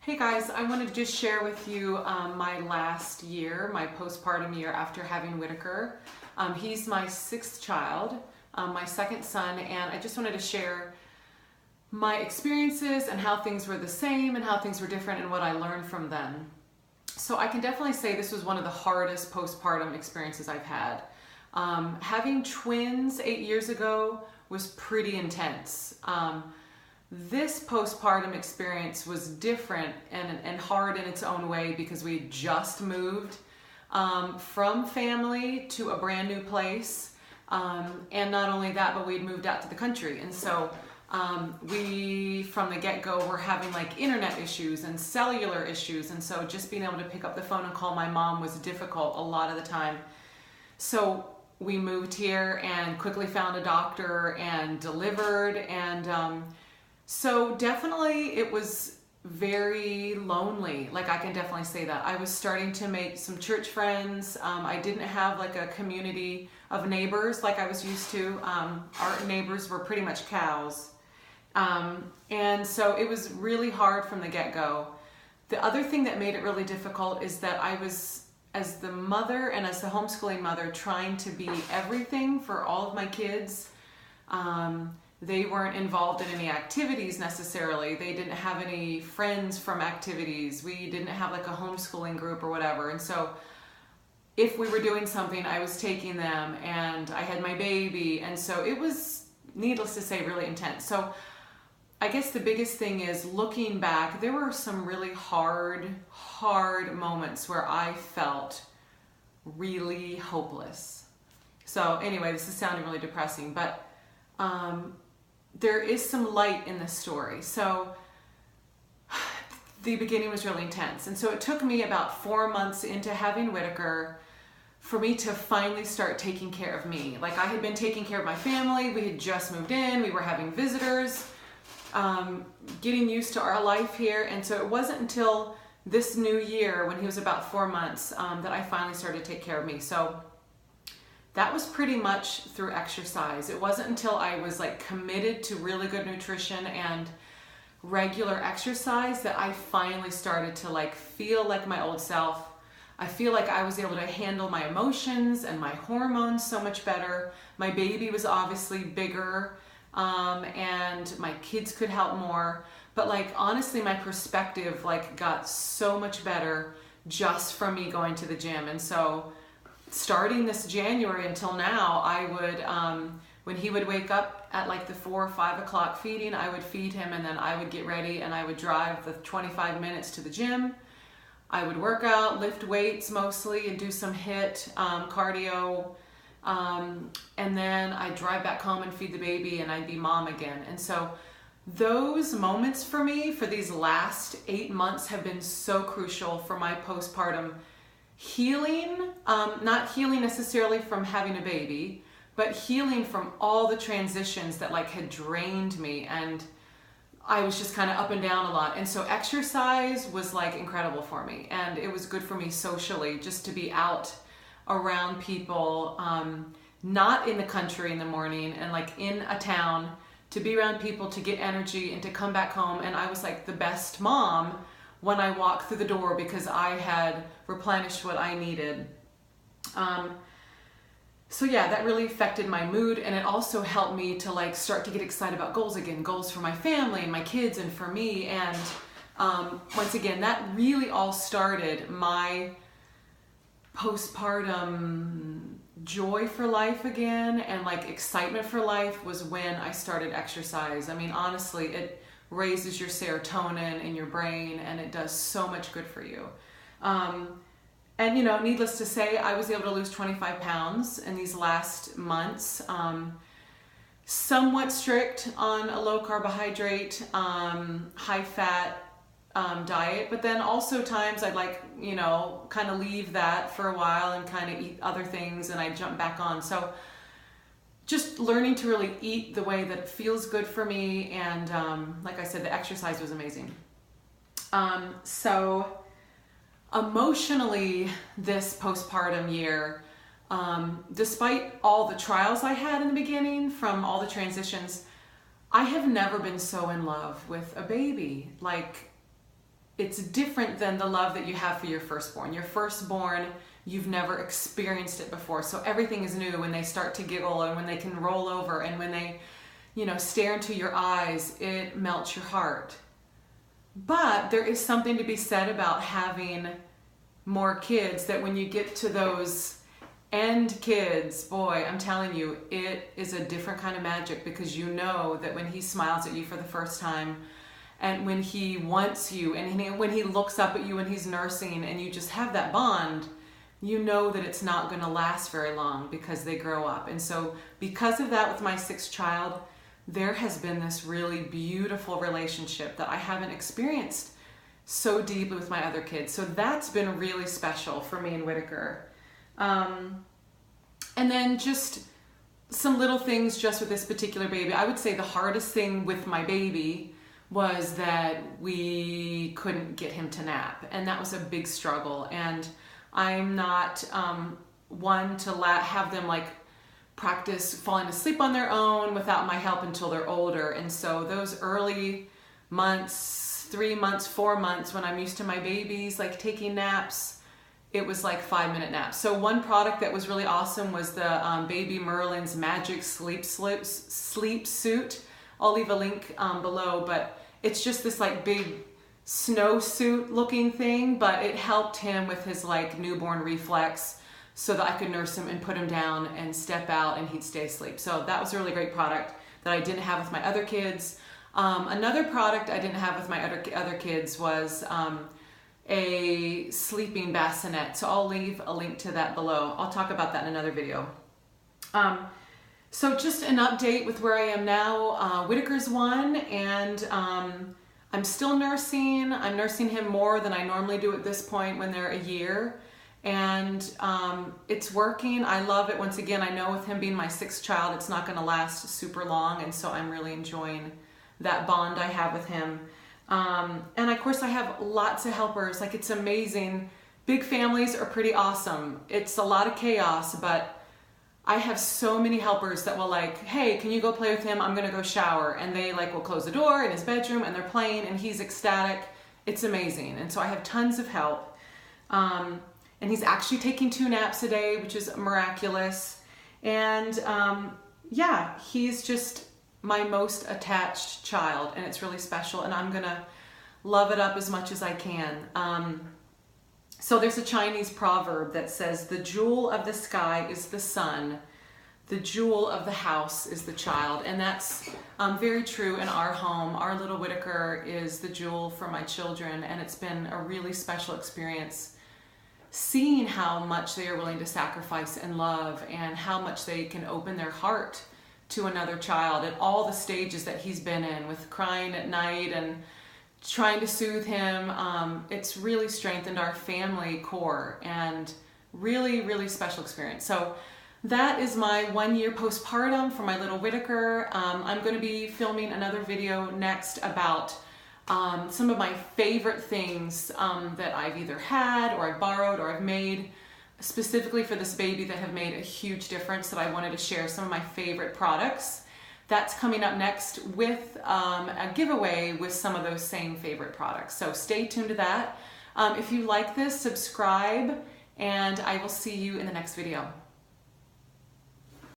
Hey guys, I wanted to just share with you my last year, my postpartum year after having Whitaker. He's my sixth child, my second son, and I just wanted to share my experiences and how things were the same and how things were different and what I learned from them. So I can definitely say this was one of the hardest postpartum experiences I've had. Having twins 8 years ago was pretty intense. This postpartum experience was different and hard in its own way because we had just moved from family to a brand new place. And not only that, but we'd moved out to the country. And so we, from the get-go, were having like internet issues and cellular issues. And so just being able to pick up the phone and call my mom was difficult a lot of the time. So we moved here and quickly found a doctor and delivered, and so definitely it was very lonely. Like, I can definitely say that. I was starting to make some church friends. I didn't have like a community of neighbors like I was used to. Our neighbors were pretty much cows. And so it was really hard from the get-go. The other thing that made it really difficult is that I was, as the mother and as the homeschooling mother, trying to be everything for all of my kids. They weren't involved in any activities necessarily. They didn't have any friends from activities. We didn't have like a homeschooling group or whatever. And so if we were doing something, I was taking them, and I had my baby. And so it was, needless to say, really intense. So I guess the biggest thing is, looking back, there were some really hard moments where I felt really hopeless. So anyway, this is sounding really depressing, but there is some light in this story. So the beginning was really intense. And so it took me about 4 months into having Whitaker for me to finally start taking care of me. Like, I had been taking care of my family. We had just moved in. We were having visitors, getting used to our life here. And so it wasn't until this new year, when he was about 4 months, that I finally started to take care of me. So that was pretty much through exercise. It wasn't until I was like committed to really good nutrition and regular exercise that I finally started to like feel like my old self. I feel like I was able to handle my emotions and my hormones so much better. My baby was obviously bigger, and my kids could help more. But like, honestly, my perspective like got so much better just from me going to the gym. And so starting this January until now, I would, when he would wake up at like the 4 or 5 o'clock feeding, I would feed him, and then I would get ready and I would drive the 25 minutes to the gym. I would work out, lift weights mostly, and do some HIIT, cardio. And then I'd drive back home and feed the baby, and I'd be mom again. And so those moments for me, for these last 8 months, have been so crucial for my postpartum healing. Not healing necessarily from having a baby, but healing from all the transitions that like had drained me, and I was just kind of up and down a lot. And so exercise was like incredible for me, and it was good for me socially, just to be out around people, not in the country in the morning and like in a town, to be around people, to get energy and to come back home. And I was like the best mom when I walked through the door because I had replenished what I needed. So yeah, that really affected my mood, and it also helped me to like start to get excited about goals again, goals for my family and my kids and for me. And once again, that really all started my postpartum joy for life again, and like excitement for life was when I started exercise. I mean, honestly, it raises your serotonin in your brain, and it does so much good for you. And you know, needless to say, I was able to lose 25 pounds in these last months. Somewhat strict on a low carbohydrate, high fat diet, but then also times I'd like, you know, kind of leave that for a while and kind of eat other things, and I'd jump back on. So just learning to really eat the way that feels good for me. And like I said, the exercise was amazing. So emotionally, this postpartum year, despite all the trials I had in the beginning from all the transitions, I have never been so in love with a baby. Like, it's different than the love that you have for your firstborn. Your firstborn, you've never experienced it before. So everything is new when they start to giggle and when they can roll over and when they, stare into your eyes, it melts your heart. But there is something to be said about having more kids, that when you get to those end kids, boy, I'm telling you, it is a different kind of magic, because you know that when he smiles at you for the first time, and when he wants you, and when he looks up at you when he's nursing, and you just have that bond, you know that it's not going to last very long because they grow up. And so because of that, with my sixth child, there has been this really beautiful relationship that I haven't experienced so deeply with my other kids. So that's been really special for me and Whitaker. And then just some little things just with this particular baby. I would say the hardest thing with my baby was that we couldn't get him to nap. And that was a big struggle. And I'm not one to have them practice falling asleep on their own without my help until they're older. And so those early months, 3 months, 4 months, when I'm used to my babies taking naps, it was 5-minute naps. So one product that was really awesome was the baby Merlin's Magic Sleepsuit. I'll leave a link below, but it's just this big snowsuit looking thing, but it helped him with his newborn reflex, so that I could nurse him and put him down and step out and he'd stay asleep. So that was a really great product that I didn't have with my other kids. Another product I didn't have with my other kids was a sleeping bassinet. So I'll leave a link to that below. I'll talk about that in another video. So just an update with where I am now. Whitaker's 1, and I'm still nursing. I'm nursing him more than I normally do at this point when they're a year. And it's working. I love it. Once again, I know with him being my sixth child, it's not going to last super long. And so I'm really enjoying that bond I have with him. And of course I have lots of helpers. It's amazing. Big families are pretty awesome. It's a lot of chaos, but I have so many helpers that will hey, can you go play with him? I'm going to go shower. And they will close the door in his bedroom and they're playing and he's ecstatic. It's amazing. And so I have tons of help. And he's actually taking 2 naps a day, which is miraculous. And yeah, he's just my most attached child, and it's really special, and I'm gonna love it up as much as I can. So there's a Chinese proverb that says, the jewel of the sky is the sun, the jewel of the house is the child. And that's very true in our home. Our little Whitaker is the jewel for my children, and it's been a really special experience seeing how much they are willing to sacrifice and love, and how much they can open their heart to another child at all the stages that he's been in, with crying at night and trying to soothe him. It's really strengthened our family core, and really, really special experience. So that is my 1-year postpartum for my little Whitaker. I'm going to be filming another video next about some of my favorite things that I've either had or I've borrowed or I've made specifically for this baby that have made a huge difference, that I wanted to share some of my favorite products. That's coming up next with a giveaway with some of those same favorite products. So stay tuned to that. If you like this, subscribe, and I will see you in the next video.